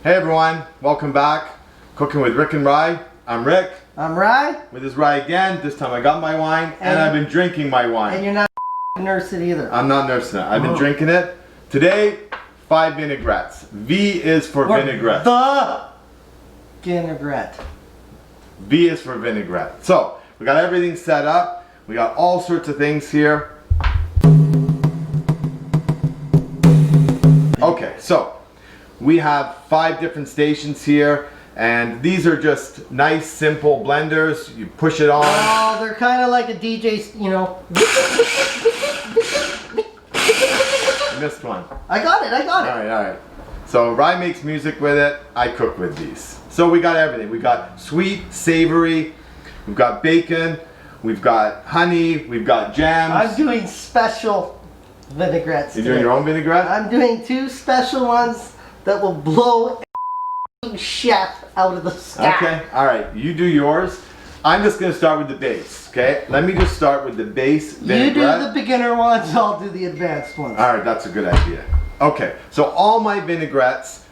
Hey everyone, welcome back. Cooking with Rick and Rye. I'm Rick. I'm Rye. With this Rye again. This time I got my wine and I've been drinking my wine. And you're not nursing it either. I'm not nursing it. I've been drinking it. Today, 5 vinaigrettes. V is for vinaigrette. The vinaigrette. V is for vinaigrette. So, we got everything set up. We got all sorts of things here. Okay, so we have 5 different stations here, and these are just nice, simple blenders. You push it on. Oh, they're kind of like a DJ, you know. I missed one. I got it. All right. So Rye makes music with it. I cook with these. So we got everything. We got sweet, savory. We've got bacon. We've got honey. We've got jams. I'm doing special vinaigrettes. You're doing your own vinaigrette? I'm doing 2 special ones that will blow chef out of the sky. Okay, all right. You do yours. I'm just going to start with the base, okay? Let me just start with the base vinaigrette. You do the beginner ones, I'll do the advanced ones. All right, that's a good idea. Okay, so all my vinaigrettes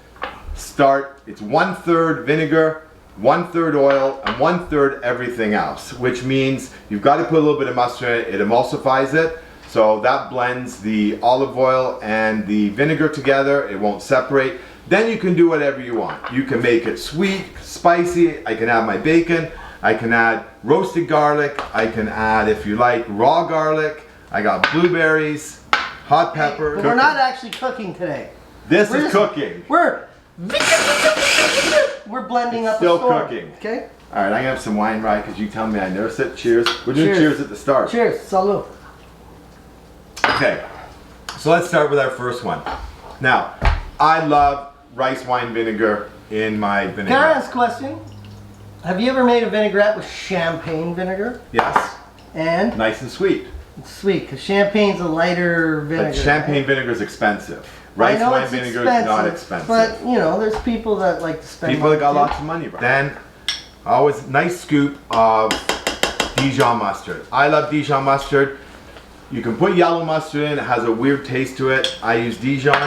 start, it's 1/3 vinegar, 1/3 oil, and 1/3 everything else, which means you've got to put a little bit of mustard in it. It emulsifies it, so that blends the olive oil and the vinegar together. It won't separate. Then you can do whatever you want. You can make it sweet, spicy. I can add my bacon. I can add roasted garlic. I can add, if you like, raw garlic. I got blueberries, hot pepper. But we're not actually cooking today. This is cooking. We're blending up Still a storm. cooking. Okay. All right, I'm gonna have some wine, right? Because you tell me I nurse it. Cheers. We're doing cheers at the start. Cheers. Salud. Okay, so let's start with our first one. Now, I love rice wine vinegar in my vinaigrette. Can I ask a question? Have you ever made a vinaigrette with champagne vinegar? Yes. And? Nice and sweet. It's sweet, because champagne's a lighter vinegar. But champagne vinegar is expensive. Rice wine vinegar is not expensive. But, you know, there's people that like to spend People that got too. lots of money. Then, always nice scoop of Dijon mustard. I love Dijon mustard. You can put yellow mustard in. It has a weird taste to it. I use Dijon.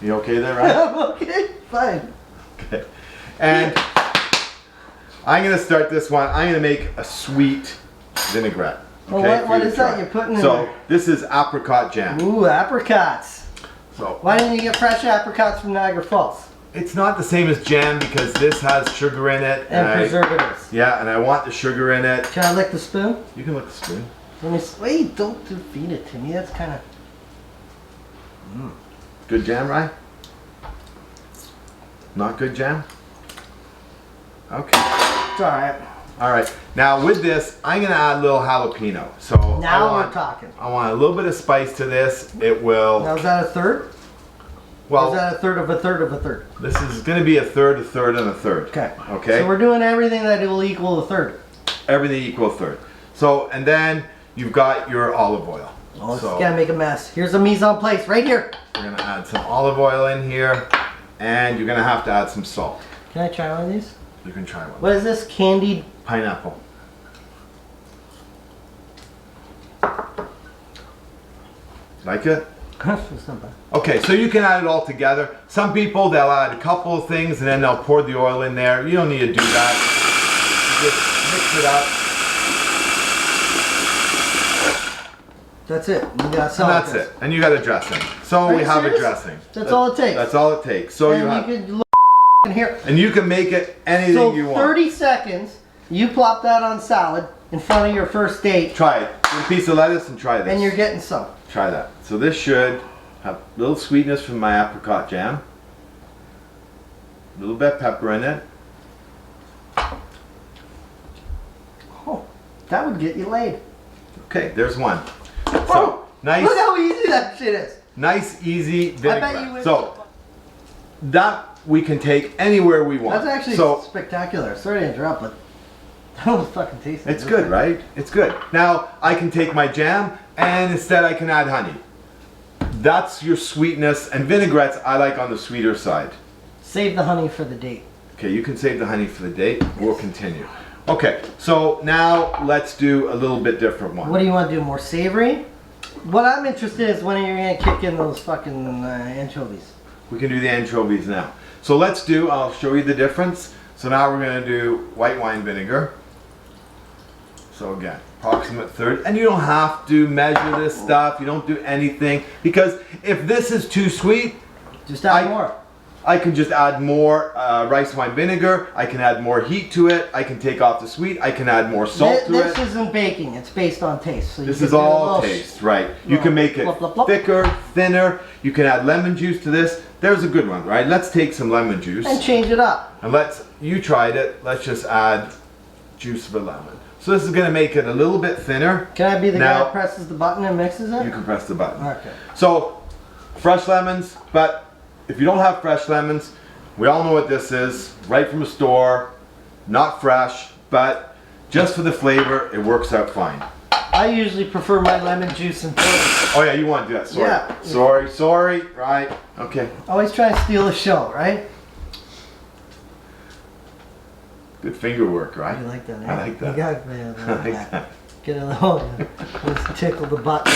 You okay there, right? I'm okay, fine. Okay. And I'm going to start this one. I'm going to make a sweet vinaigrette. Well, Okay, what is that you're putting in there? So, this is apricot jam. Ooh, apricots. So, Why didn't you get fresh apricots from Niagara Falls? it's not the same as jam because this has sugar in it. And preservatives. Yeah, and I want the sugar in it. Can I lick the spoon? You can lick the spoon. Let me, wait, don't feed it to me. That's kind of... Good jam, right? Not good jam? Okay. It's alright. All right. Now with this, I'm gonna add a little jalapeno. So Now we're talking. I want a little bit of spice to this. It will. Now is that a third? Well, Or is that a third of a third of a third? this is gonna be a third, and a third. Okay. Okay. So we're doing everything that will equal a third. Everything equal a third. So and then you've got your olive oil. Oh, it's so gonna make a mess. Here's a mise en place right here. we're gonna add some olive oil in here, and you're gonna have to add some salt. Can I try one of these? You can try one. What is this? Candied? Pineapple. Like it? It's not bad. Okay, so you can add it all together. Some people, they'll add a couple of things and then they'll pour the oil in there. You don't need to do that. You just mix it up. That's it. You got And that's it. And you got a dressing. So Are we you have serious? a dressing. That's all it takes? That's all it takes. So And you have, could look in here. and you can make it anything So you want. 30 seconds, you plop that on salad in front of your first date, Try it. Get a piece of lettuce and try this. and you're getting some. Try that. So this should have a little sweetness from my apricot jam. A little bit of pepper in it. Oh, that would get you laid. Okay, there's one. Oh, So nice. look how easy that shit is. Nice, easy vinaigrette. bet you would- So that we can take anywhere we want. That's actually so spectacular. Sorry to interrupt, but that was fucking tasty. it's good, right? It's good. Now I can take my jam and instead I can add honey. That's your sweetness, and vinaigrettes I like on the sweeter side. Save the honey for the date. Okay, you can save the honey for the date. We'll continue. Okay, so now let's do a little bit different one. What do you want to do? More savory? What I'm interested in is when you're going to kick in those fucking anchovies. we can do the anchovies now. So let's do, I'll show you the difference. So now we're going to do white wine vinegar. So again, approximate third. And you don't have to measure this stuff. You don't do anything. Because if this is too sweet, just add more. I can just add more rice wine vinegar. I can add more heat to it. I can take off the sweet. I can add more salt to it. This isn't baking. It's based on taste. So this is all taste, right? You can make it thicker, thinner. You can add lemon juice to this. There's a good one, right? Let's take some lemon juice. And change it up. And you tried it. Let's just add juice of a lemon. So this is going to make it a little bit thinner. Can I be the guy that presses the button and mixes it? You can press the button. Okay. So, fresh lemons, but if you don't have fresh lemons, we all know what this is, right from the store, not fresh, but just for the flavor, it works out fine. I usually prefer my lemon juice and porter. Oh yeah, you want to do that, sorry. Yeah. Sorry, right, okay. Always try to steal the show, right? Good finger work, right? You like that, eh? I like that. You got it, man. I like that. Get a little, let's tickle the button.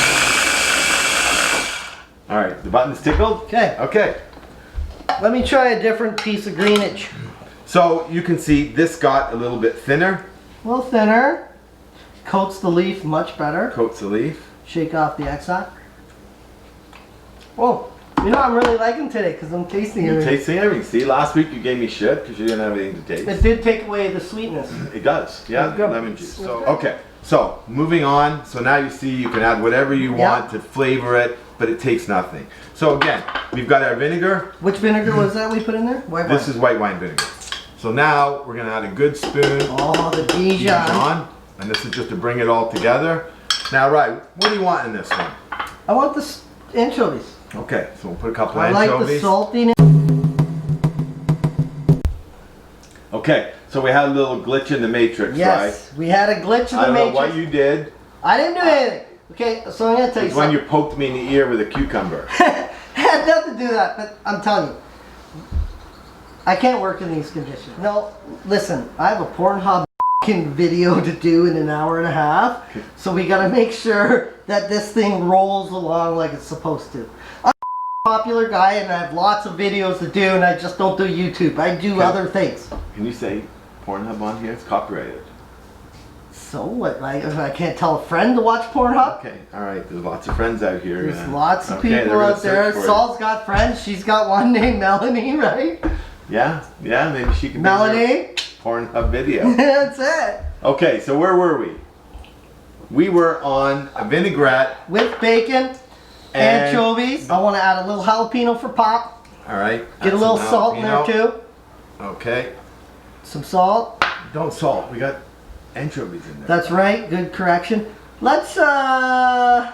All right, the button's tickled? Okay. Okay. Let me try a different piece of greenage. So you can see this got a little bit thinner. A little thinner. Coats the leaf much better. Coats the leaf. Shake off the extract. Oh, you know I'm really liking today because I'm tasting You're everything. tasting everything. See, last week you gave me shit because you didn't have anything to taste. It did take away the sweetness. It does, yeah, Good. lemon juice. So, okay, so moving on. So now you see you can add whatever you want to flavor it, but it tastes nothing. So again, we've got our vinegar. Which vinegar was that we put in there? White wine. This is white wine vinegar. So now we're gonna add a good spoon. Oh, the Dijon. And this is just to bring it all together. Now, right, what do you want in this one? I want the anchovies. Okay, so we'll put a couple I of like anchovies. the saltiness. Okay, so we had a little glitch in the matrix, Yes, right? we had a glitch in I the don't matrix. know what you did. I didn't do anything. Okay, so I'm gonna tell you It's when something. you poked me in the ear with a cucumber. Had nothing to do with that, but I'm telling you, I can't work in these conditions. No, listen, I have a Pornhub video to do in an hour and a half, so we gotta make sure that this thing rolls along like it's supposed to. I'm a popular guy and I have lots of videos to do and I just don't do YouTube. I do other things. Can you say Pornhub on here? It's copyrighted. So what, if I can't tell a friend to watch Pornhub? Okay, alright, there's lots of friends out here. There's lots of people they're gonna out there. search for it. Saul's got friends. She's got one named Melanie, right? Yeah, maybe she can be Melanie? your Pornhub video. That's it. Okay, so where were we? We were on a vinaigrette. With bacon, anchovies. I want to add a little jalapeno for pop. Alright. Get a little salt in there too. Okay. Some salt. Don't salt, we got anchovies in there. That's right. Good correction. Let's add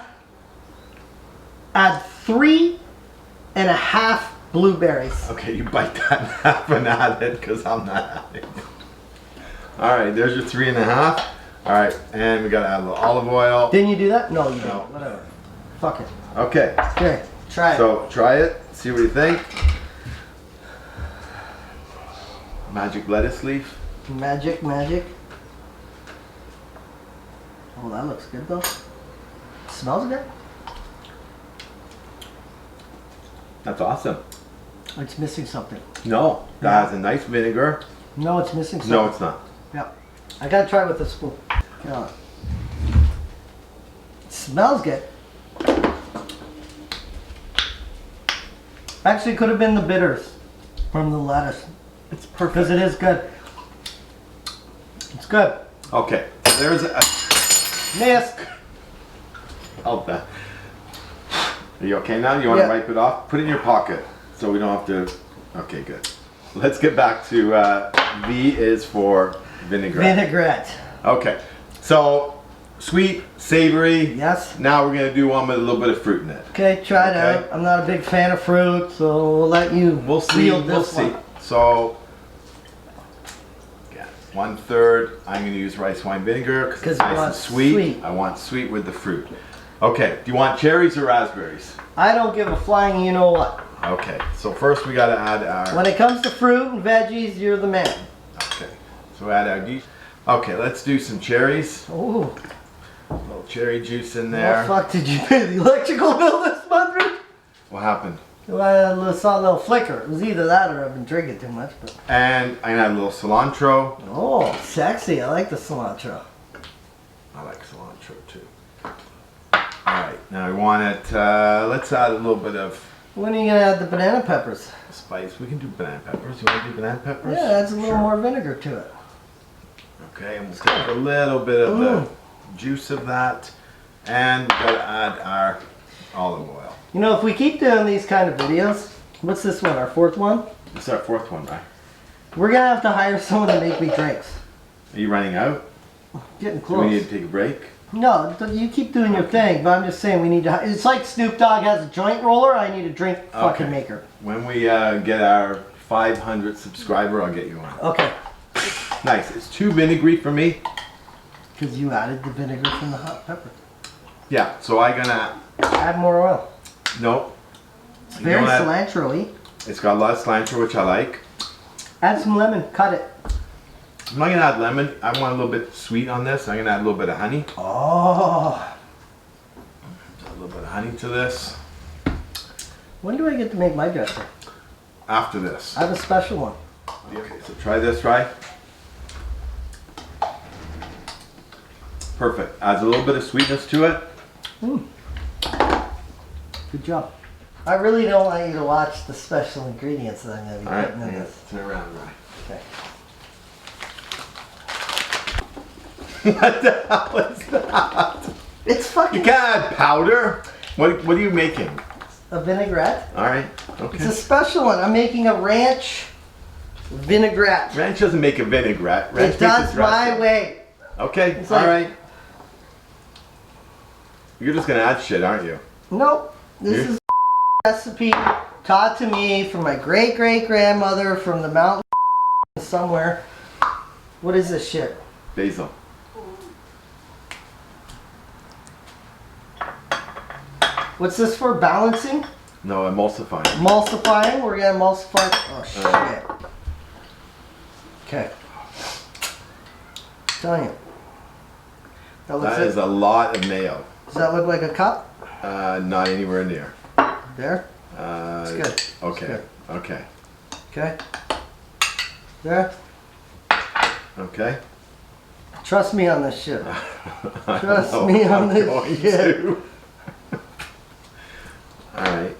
3.5 blueberries. Okay, you bite that in half and add it because I'm not having it. Alright, there's your 3.5. Alright, and we gotta add a little olive oil. Didn't you do that? No, you didn't. No. Whatever. Fuck it. Okay. Okay, try it. So try it, see what you think. Magic lettuce leaf. Magic. Oh, that looks good though. Smells good. That's awesome. It's missing something. No, that has a nice vinegar. No, it's missing something. No, it's not. Yeah. I gotta try with a spoon. Yeah. It smells good. Actually, could have been the bitters from the lettuce. It's perfect. Because it is good. It's good. Okay, there's a Missed. oh, that. Are you okay now? You want to Yeah. wipe it off? Put it in your pocket so we don't have to. Okay, good. Let's get back to V is for vinaigrette. Vinaigrette. Okay, so sweet, savory. Yes. Now we're gonna do one with a little bit of fruit in it. Okay, try it Okay. out. I'm not a big fan of fruit, so we'll let you We'll see. wield We'll this see. one. So, yeah, 1/3. I'm gonna use rice wine vinegar because 'Cause it's you nice want and sweet. sweet. I want sweet with the fruit. Okay. Do you want cherries or raspberries? I don't give a flying you know what. Okay. So first we gotta add our. When it comes to fruit and veggies, you're the man. Okay. So add our geese. Okay. Let's do some cherries. Oh, A little cherry juice in the there. fuck did you pay the electrical bill this month, Rich? What happened? Well, I saw a little flicker. It was either that or I've been drinking too much. But And I'm gonna add a little cilantro. oh, sexy! I like the cilantro. I like cilantro too. Alright, now I want it, let's add a little bit of When are you gonna add the banana peppers? spice. We can do banana peppers. You want to do banana peppers? Yeah, adds a little more vinegar to it. Okay, and we'll take a little bit of the juice of that. And we've got to add our olive oil. You know, if we keep doing these kind of videos, what's this one? Our fourth one? This is our fourth one, right? We're gonna have to hire someone to make me drinks. Are you running out? Getting Do close. we need to take a break? No, you keep doing your thing, but I'm just saying we need to. It's like Snoop Dogg has a joint roller. I need a drink fucking maker. When we get our 500 subscriber, I'll get you one. Okay. Nice. It's too vinegary for me. Because you added the vinegar from the hot pepper. Yeah. So I'm gonna Add more oil. no. It's very cilantro-y. It's got a lot of cilantro, which I like. Add some lemon. Cut it. I'm not gonna add lemon. I want a little bit sweet on this. I'm gonna add a little bit of honey. Oh. A little bit of honey to this. When do I get to make my dressing? After this. I have a special one. Okay, so try this, right? Perfect. Adds a little bit of sweetness to it. Good job. I really don't want you to watch the special ingredients that I'm going to be All right, putting in this. turn around, right? Okay. What the hell is that? It's fucking You can't add powder. What are you making? a vinaigrette. All right. It's Okay. a special one. I'm making a ranch vinaigrette. Ranch doesn't make a vinaigrette. Ranch It makes a does my dressing. way. Okay. It's All like- right. You're just gonna add shit, aren't you? Nope. This is a recipe taught to me from my great grandmother from the mountain somewhere. What is this shit? Basil. What's this for? Balancing? No, emulsifying. Emulsifying? We're gonna emulsify. Oh shit. Okay. Telling you. That is a lot of mayo. Does that look like a cup? Not anywhere near. There? It's good. Okay. It's good. Okay. Okay. There? Okay. Trust me on this shit. I Trust don't know me if on I'm this going shit. to. All right.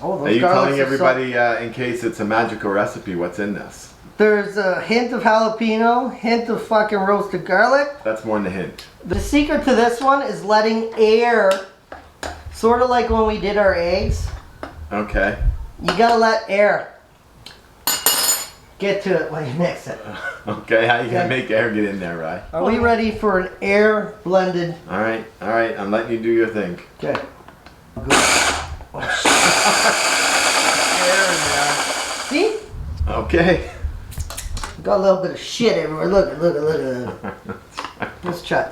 Oh, those Are you garlics telling are everybody, in case it's a magical recipe, what's in this? There's a hint of jalapeno, hint of fucking roasted garlic. That's more than a hint. The secret to this one is letting air, sort of like when we did our eggs. Okay. You gotta let air get to it when you mix it. Okay, how you gonna Okay. make air get in there, right? Are we ready for an air blended? All right, I'm letting you do your thing. Okay. Good. See? Okay. Got a little bit of shit everywhere. Look. Let's try.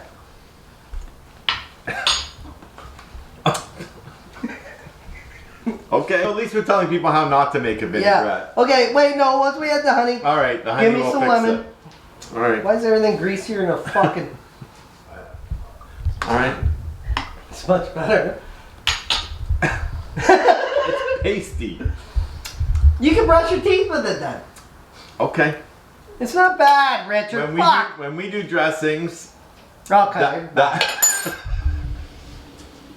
Okay, at least we're telling people how not to make a vinaigrette. Yeah. Okay, wait, no, once we add the honey, All right, the honey give me will some fix lemon. it. All right, Why is everything greasier than a fucking... all right. It's much better. It's pasty. You can brush your teeth with it then. Okay. It's not bad, Richard. Fuck. When we do dressings, Okay.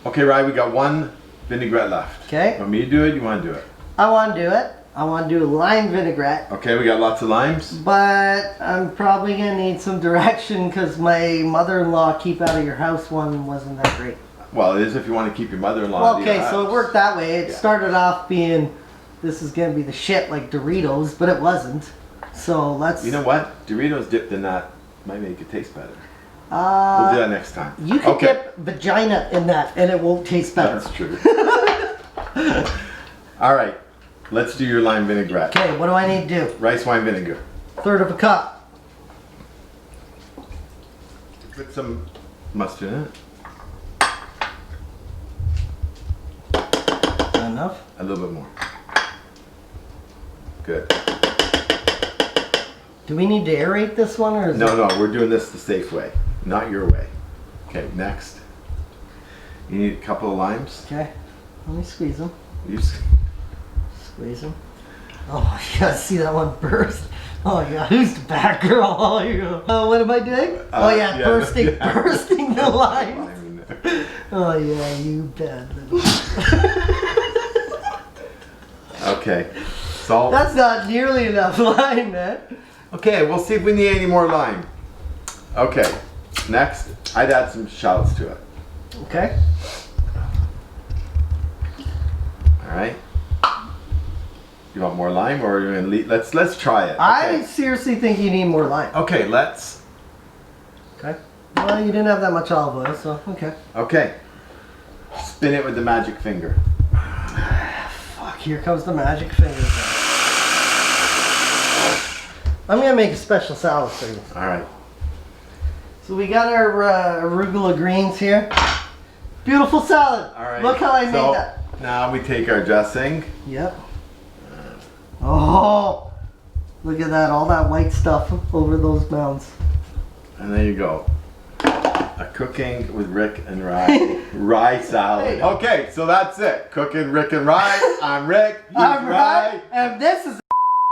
Okay, right, we got one vinaigrette left. Okay. Want me to do it? You want to do it? I want to do it. I want to do a lime vinaigrette. Okay, we got lots of limes. But I'm probably going to need some direction because my mother-in-law keep out of your house one wasn't that great. Well, it is if you want to keep your mother-in-law. Well, out of your okay, so it house. worked that way. It Yeah. started off being, this is going to be the shit like Doritos, but it wasn't. So let's... You know what? Doritos dipped in that might make it taste better. We'll do Uh, that next time. you can Okay. dip vagina in that and it won't taste better. That's true. All right, let's do your lime vinaigrette. Okay, what do I need to do? Rice wine vinegar. 1/3 of a cup. Put some mustard in it. Not enough? A little bit more. Good. Do we need to aerate this one or is No, it... no, we're doing this the safe way, not your way. Okay, next. You need a couple of limes. Okay, let me squeeze them. You Squeeze them. Oh, you gotta see that one burst. Oh yeah, who's the bad girl? Oh, you. What am I doing? Oh yeah, bursting, bursting the line. Oh yeah, you bad little. Okay, salt. That's not nearly enough lime, man. Okay, we'll see if we need any more lime. Okay, next, I'd add some shallots to it. Okay. All right. You want more lime, or are you gonna leave? Let's try it. Okay. I seriously think you need more lime. Okay, let's. Okay. Well, you didn't have that much olive oil, so okay. Okay. Spin it with the magic finger. Fuck, here comes the magic finger. I'm gonna make a special salad for you. All right. So we got our arugula greens here. Beautiful salad. All right. Look how I made that. Now we take our dressing. Yep. Oh, look at that. All that white stuff over those mounds. And there you go. A cooking with Rick and Rye rye salad. Hey. Okay, so that's it. Cooking Rick and Rye. I'm Rick. I'm Rye. Rye, and this is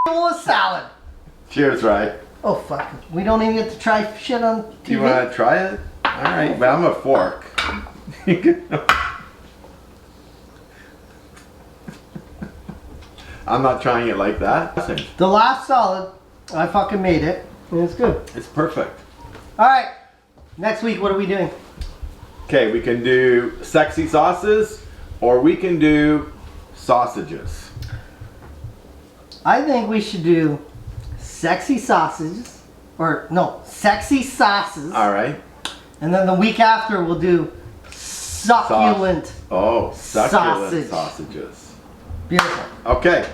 a salad. Cheers, Rye. Oh fuck! We don't even get to try shit on TV. Do you want to try it? All right, but I'm a fork. I'm not trying it like that. The last salad, I fucking made it, and it's good. It's perfect. All right, next week, what are we doing? Okay, we can do sexy sauces, or we can do sausages. I think we should do sexy sausages, or no, sexy sauces. All right. And then the week after, we'll do succulent. Oh, succulent Sausage. sausages. Beautiful. Okay.